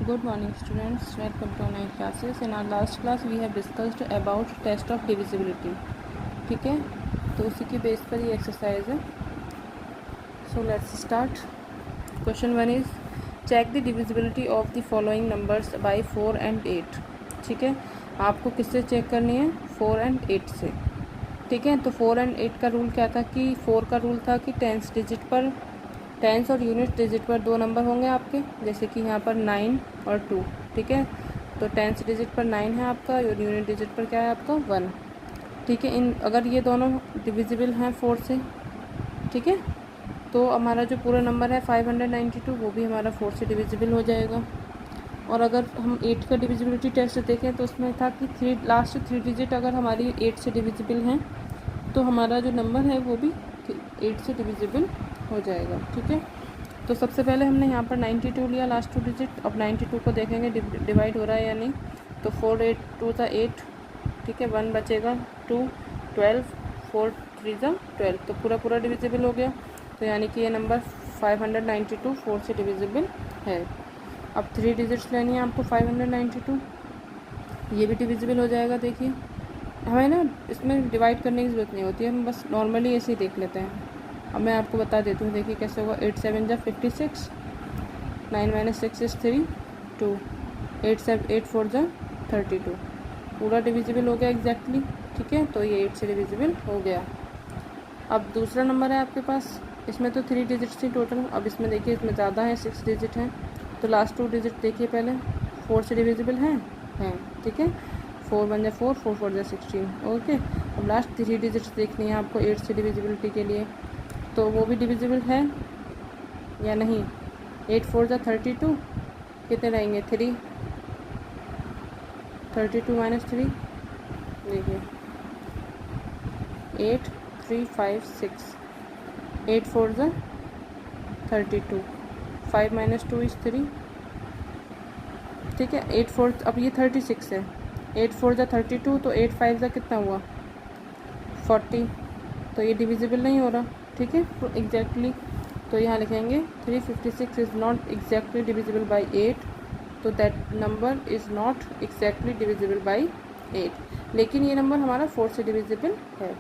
Good morning students, welcome to online classes. In our last class we have discussed about test of divisibility. ठीक है, तो उसी के base पर ये एक्सरसाइज है. So let's start. Question 1 is check the divisibility of the following numbers by 4 and 8. ठीक है, आपको किससे चेक करनी है? 4 and 8 से. ठीक है, तो 4 and 8 का रूल क्या था कि 4 का रूल था कि टेंस डिजिट पर, टेंस और यूनिट डिजिट पर दो नंबर होंगे आपके, जैसे कि यहाँ पर 9 और 2. ठीक है, तो टेंस डिजिट पर 9 है आपका और यूनिट डिजिट पर क्या है आपका 1. ठीक है, इन अगर ये दोनों डिविजिबल हैं 4 से, ठीक है, तो हमारा जो पूरा नंबर है 592 वो भी हमारा 4 से डिविजिबल हो जाएगा. और अगर हम 8 का डिविजिबिलिटी टेस्ट देखें तो उसमें था कि लास्ट 3 डिजिट अगर हमारी 8 से डिविजिबल हैं तो हमारा जो नंबर है वो भी 8 से डिविजिबल हो जाएगा. ठीक है, तो सबसे पहले हमने यहाँ पर 92 लिया लास्ट 2 डिजिट. अब 92 को देखेंगे डिवाइड हो रहा है या नहीं. तो 4 8 2 था 8. ठीक है, 1 बचेगा 2 12 4 3 12. तो पूरा पूरा डिविजिबल हो गया. तो यानी कि ये नंबर 592 4 से डिविजिबल है. अब 3 डिजिट्स लेनी है आपको 592, ये भी डिविजिबल हो जाएगा. देखिए हमें ना इसमें डिवाइड करने की ज़रूरत नहीं होती है, हम बस नॉर्मली ऐसे ही देख लेते हैं. अब मैं आपको बता देती हूँ. देखिए कैसे होगा. 8 7 जा 56, 9 - 6 is 3 2, 8 4 जा 32. पूरा डिविजिबल हो गया एग्जैक्टली. ठीक है, तो ये 8 से डिविजिबल हो गया. अब दूसरा नंबर है आपके पास, इसमें तो 3 डिजिट्स थी टोटल. अब इसमें देखिए इसमें ज़्यादा है, 6 डिजिट हैं. तो लास्ट 2 डिजिट देखिए पहले 4 से डिविजिबल हैं. ठीक है, 4 1 जा 4 4 4 जा 16. ओके, अब लास्ट 3 डिजिट्स देखनी है आपको 8 से डिविजिबिलिटी के लिए, तो वो भी डिविजिबल है या नहीं. 8 4 जा 32, कितने रहेंगे 3, 32 - 3. देखिए 8 3 5 6, 8 4 जा 32, 5 - 2 is 3. ठीक है, 8 4, अब ये 36 है. 8 4 जा 32, तो 8 5 जा कितना हुआ 40. तो ये डिविजिबल नहीं हो रहा. ठीक है, तो एग्जैक्टली तो यहाँ लिखेंगे 356 is not exactly divisible by 8. तो that number is not exactly divisible by 8. लेकिन ये नंबर हमारा 4 से डिविजिबल है.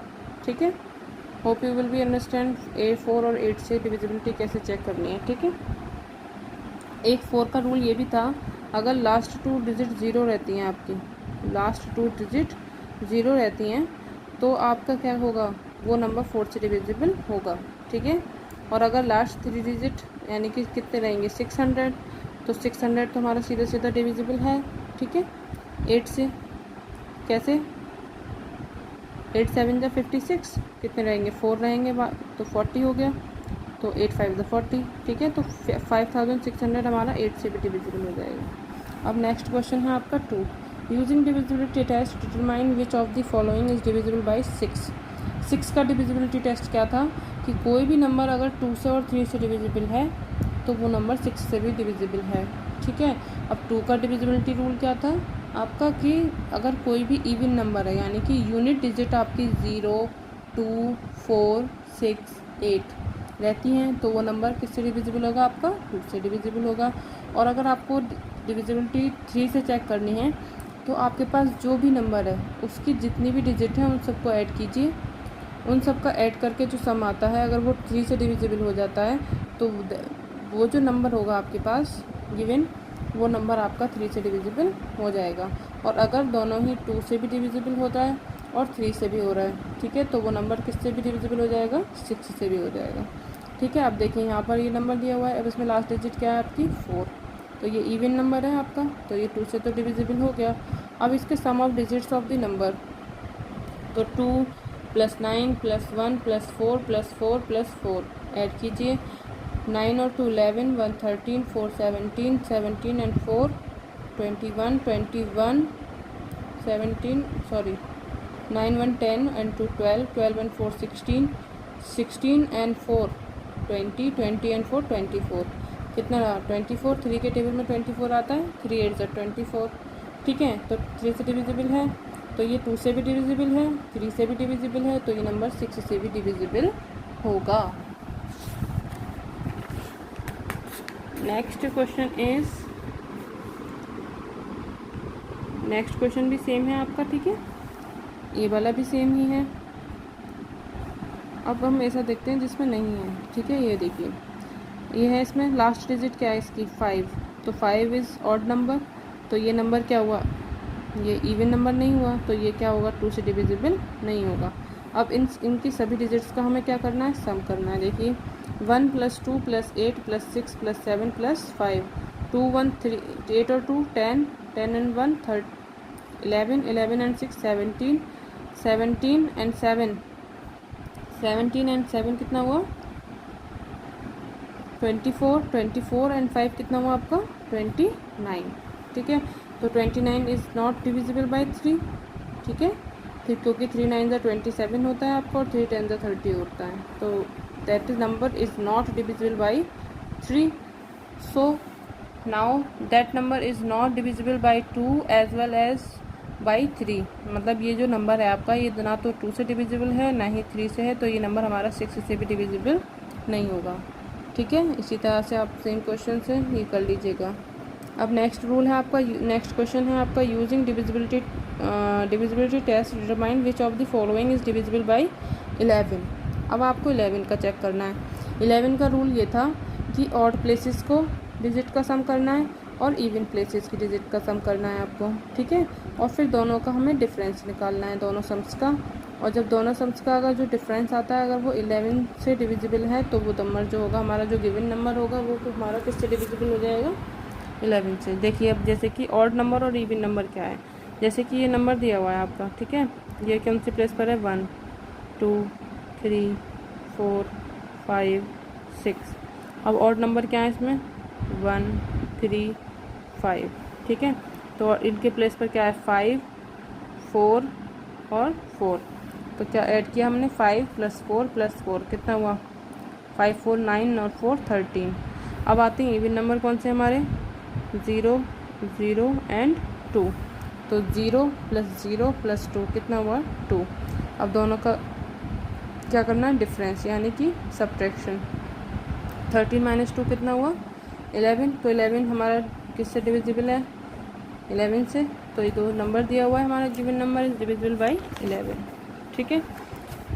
ठीक है, hope you will be understand 4 और 8 से डिविजिबिलिटी कैसे चेक करनी है. ठीक है, एक 4 का रूल ये भी था, अगर लास्ट 2 डिजिट 0 रहती हैं आपकी, लास्ट 2 डिजिट 0 रहती हैं तो आपका क्या होगा, वो नंबर 4 से डिविजिबल होगा. ठीक है, और अगर लास्ट 3 डिजिट यानी कि कितने रहेंगे 600, तो 600 तो हमारा सीधा सीधा डिविजिबल है. ठीक है, 8 से. कैसे 8 7 जा 56, कितने रहेंगे 4 रहेंगे, तो 40 हो गया. तो 8 5 जा 40. ठीक है, तो 5600 हमारा 8 से भी डिविजिबल हो जाएगा. अब नेक्स्ट क्वेश्चन है आपका 2. Using divisibility test determine which of the following is divisible by 6. 6 का डिविजिबिलिटी टेस्ट क्या था कि कोई भी नंबर अगर 2 से और 3 से डिविजिबल है तो वो नंबर 6 से भी डिविजिबल है. ठीक है, अब 2 का डिविजिबिलिटी रूल क्या था आपका कि अगर कोई भी इवन नंबर है यानी कि यूनिट डिजिट आपकी 0 2 4 6 8 रहती हैं तो वो नंबर किससे डिविजिबल होगा आपका 2 से डिविजिबल होगा. और अगर आपको डिविजिबिलिटी 3 से चेक करनी है तो आपके पास जो भी नंबर है उसकी जितनी भी डिजिट हैं उन सबको ऐड कीजिए. उन सब का ऐड करके जो सम आता है अगर वो 3 से डिविजिबल हो जाता है तो वो जो नंबर होगा आपके पास गिवन, वो नंबर आपका 3 से डिविजिबल हो जाएगा. और अगर दोनों ही 2 से भी डिविजिबल होता है और 3 से भी हो रहा है, ठीक है, तो वो नंबर किससे भी डिविजिबल हो जाएगा 6 से भी हो जाएगा. ठीक है, अब देखिए यहाँ पर ये नंबर दिया हुआ है. अब इसमें लास्ट डिजिट क्या है आपकी 4, तो ये इवन नंबर है आपका, तो ये 2 से तो डिविजिबल हो गया. अब इसके sum of digits of the number, तो 2 + 9 + 1 + 4 + 4 + 4 ऐड कीजिए. 9 और 2 11, 1 13, 4 17, 17 and 4 21, 21 17 sorry 9 1 10 and 2 12, 12 and 4 16, 16 and 4 20, 20 and 4 24. कितना रहा 24. 3 के टेबल में 24 आता है. 3 8 जा 24. ठीक है, तो 3 से डिविजिबल है, तो ये 2 से भी डिविजिबल है, 3 से भी डिविजिबल है, तो ये नंबर 6 से भी डिविजिबल होगा. Next question is next question भी सेम है आपका, ठीक है, ये वाला भी सेम ही है। अब हम ऐसा देखते हैं जिसमें नहीं है, ठीक है। ये देखिए, ये है, इसमें लास्ट डिजिट क्या है इसकी 5, तो 5 इज़ ऑड नंबर, तो ये नंबर क्या हुआ, ये इवन नंबर नहीं हुआ, तो ये क्या होगा, 2 से डिविजिबल नहीं होगा। अब इनकी सभी डिजिट्स का हमें क्या करना है, सम करना है। देखिए 1 + 2 + 8 + 6 + 7 + 5, 2 1 3 8 और 2 10, 10 and 1 11, 11 and 6 17, 17 and 7 कितना हुआ 24, 24 and 5 कितना हुआ आपका 29, ठीक है। तो 29 इज़ नॉट डिविजिबल बाय 3, ठीक है, फिर क्योंकि 3 9 27 होता है आपका और 3 10 30 होता है, तो that is number is not divisible by 3। So now that number is not divisible by 2 as well as by 3, मतलब ये जो नंबर है आपका ये ना तो 2 से डिविजिबल है ना ही 3 से है, तो ये नंबर हमारा 6 से भी डिविजिबल नहीं होगा, ठीक है। इसी तरह से आप सेम क्वेश्चन से ये कर लीजिएगा। अब नेक्स्ट रूल है आपका, नेक्स्ट क्वेश्चन है आपका, using divisibility test determine which of the following is divisible by 11। अब आपको 11 का चेक करना है। 11 का रूल ये था कि ऑड प्लेसेस को डिजिट का सम करना है और इवन प्लेसेस की डिजिट का सम करना है आपको, ठीक है, और फिर दोनों का हमें डिफरेंस निकालना है, दोनों सम्स का। और जब दोनों सम्स का अगर जो डिफरेंस आता है अगर वो 11 से डिविजिबल है तो वो नंबर जो होगा हमारा, जो गिवन नंबर होगा वो हमारा किससे डिविजिबल हो जाएगा, 11 से। देखिए अब जैसे कि ऑड नंबर और इवन नंबर क्या है, जैसे कि ये नंबर दिया हुआ है आपका, ठीक है, ये कौन सी प्लेस पर है, 1 2 3 4 5 6। अब ऑड नंबर क्या है इसमें, 1 3 5, ठीक है, तो इनके प्लेस पर क्या है 5 4 और 4, तो क्या ऐड किया हमने 5 + 4 + 4 कितना हुआ 5 4 9 और 4 13। अब आते हैं इवन नंबर कौन से हमारे, 0 0 and 2, तो 0 + 0 + 2 कितना हुआ 2। अब दोनों का क्या करना है, डिफरेंस यानी कि सब्ट्रैक्शन। 13 - 2 कितना हुआ 11, तो 11 हमारा किससे डिविजिबल है, 11 से, तो ये दो नंबर दिया हुआ है हमारा, given number is divisible by 11, ठीक है।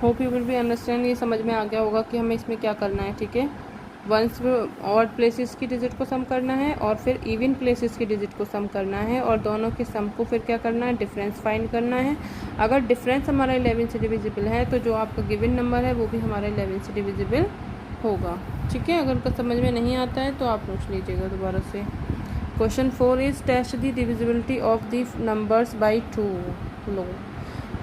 Hope you will be understand, ये समझ में आ गया होगा कि हमें इसमें क्या करना है, ठीक है। वंस ऑड प्लेसेस की डिजिट को सम करना है और फिर इवन प्लेसेस की डिजिट को सम करना है और दोनों के सम को फिर क्या करना है, डिफरेंस फाइंड करना है। अगर डिफरेंस हमारा 11 से डिविजिबल है तो जो आपका गिवन नंबर है वो भी हमारा 11 से डिविजिबल होगा, ठीक है। अगर समझ में नहीं आता है तो आप पूछ लीजिएगा दोबारा से। Question 4 is test the divisibility of the numbers by 2। लो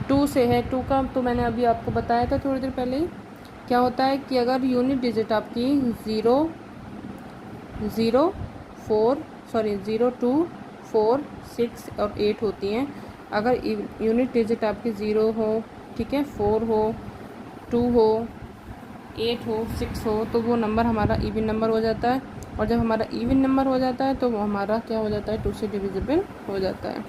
2 से है, 2 का तो मैंने अभी आपको बताया था थोड़ी देर पहले ही। क्या होता है कि अगर यूनिट डिजिट आपकी 0 2 4 6 और 8 होती हैं, अगर यूनिट डिजिट आपकी 0 हो, ठीक है, 4 हो, 2 हो, 8 हो, 6 हो, तो वो नंबर हमारा इवन नंबर हो जाता है। और जब हमारा इवन नंबर हो जाता है तो वो हमारा क्या हो जाता है, 2 से डिविजिबल हो जाता है।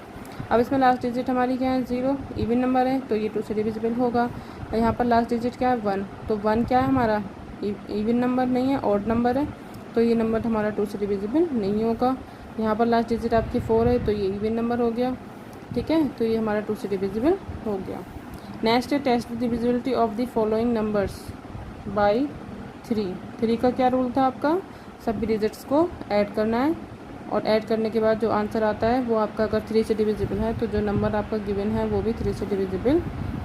अब इसमें लास्ट डिजिट हमारी क्या है, 0, इवन नंबर है तो ये 2 से डिविजिबल होगा। और यहाँ पर लास्ट डिजिट क्या है, 1, तो 1 क्या है हमारा, इवन नंबर नहीं है, ऑड नंबर है, तो ये नंबर हमारा 2 से डिविजिबल नहीं होगा। यहाँ पर लास्ट डिजिट आपकी 4 है तो ये इवन नंबर हो गया, ठीक है, तो ये हमारा 2 से डिविजिबल हो गया। नेक्स्ट है test the divisibility of the following numbers by 3। 3 का क्या रूल था आपका, सभी डिजिट्स को ऐड करना है और ऐड करने के बाद जो आंसर आता है वो आपका अगर 3 से डिविजिबल है तो जो नंबर आपका गिवन है वो भी 3 से डिविजिबल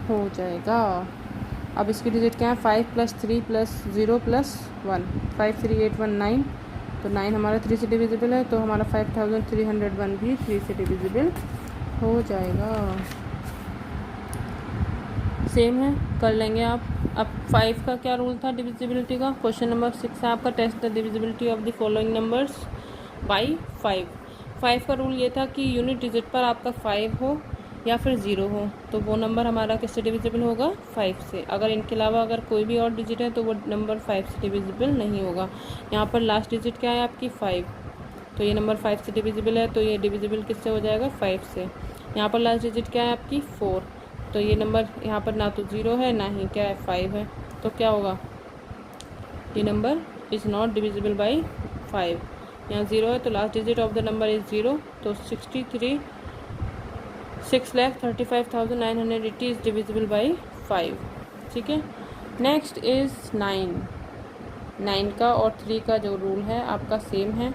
हो जाएगा। अब इसकी डिजिट क्या है, 5 + 3 + 0 + 1, 5 3 8 1 9, तो 9 हमारा 3 से डिविजिबल है, तो हमारा 5301 भी 3 से डिविजिबल हो जाएगा। सेम है, कर लेंगे आप। अब 5 का क्या रूल था डिविजिबिलिटी का, क्वेश्चन नंबर 6 है आपका, test the divisibility of the following numbers by 5। 5 का रूल ये था कि यूनिट डिजिट पर आपका 5 हो या फिर 0 हो तो वो नंबर हमारा किससे डिविजिबल होगा, 5 से। अगर इनके अलावा अगर कोई भी और डिजिट है तो वो नंबर 5 से डिविजिबल नहीं होगा। यहाँ पर लास्ट डिजिट क्या है आपकी 5, तो ये नंबर 5 से डिविजिबल है तो ये डिविजिबल किससे हो जाएगा, 5 से। यहाँ पर लास्ट डिजिट क्या है आपकी 4, तो ये नंबर यहाँ पर ना तो 0 है ना ही क्या है 5 है, तो क्या होगा, ये number is not divisible by 5। यहाँ 0 है तो last digit of the number is 0, तो 63 6,35,980 इज़ डिविजिबल बाई 5, ठीक है। नेक्स्ट इज़ 9 का और 3 का जो रूल है आपका सेम है,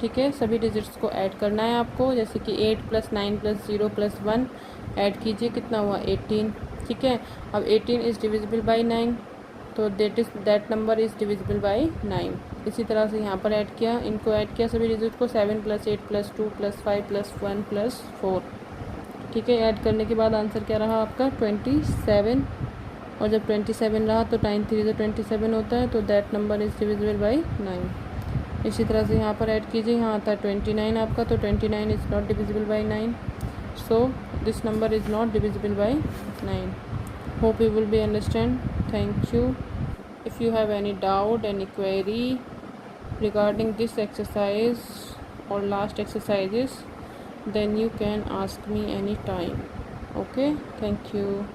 ठीक है। सभी डिजिट्स को ऐड करना है आपको, जैसे कि 8 + 9 + 0 + 1 ऐड कीजिए, कितना हुआ 18, ठीक है। अब 18 इज़ डिविजिबल बाई 9, तो that number is divisible by 9। इसी तरह से यहाँ पर ऐड किया, इनको ऐड किया सभी डिजिट को, 7 + 8 + 2 + 5 + 1 + 4, ठीक है। ऐड करने के बाद आंसर क्या रहा आपका 27, और जब 27 रहा तो 9 3 27 होता है, तो that number is divisible by 9। इसी तरह से यहाँ पर ऐड कीजिए, यहाँ आता है 29 आपका, तो 29 is not divisible by 9, so this number is not divisible by 9। Hope you will be understand. Thank you. If you have any doubt, any query regarding this exercise or last exercises, then you can ask me anytime. Okay, thank you.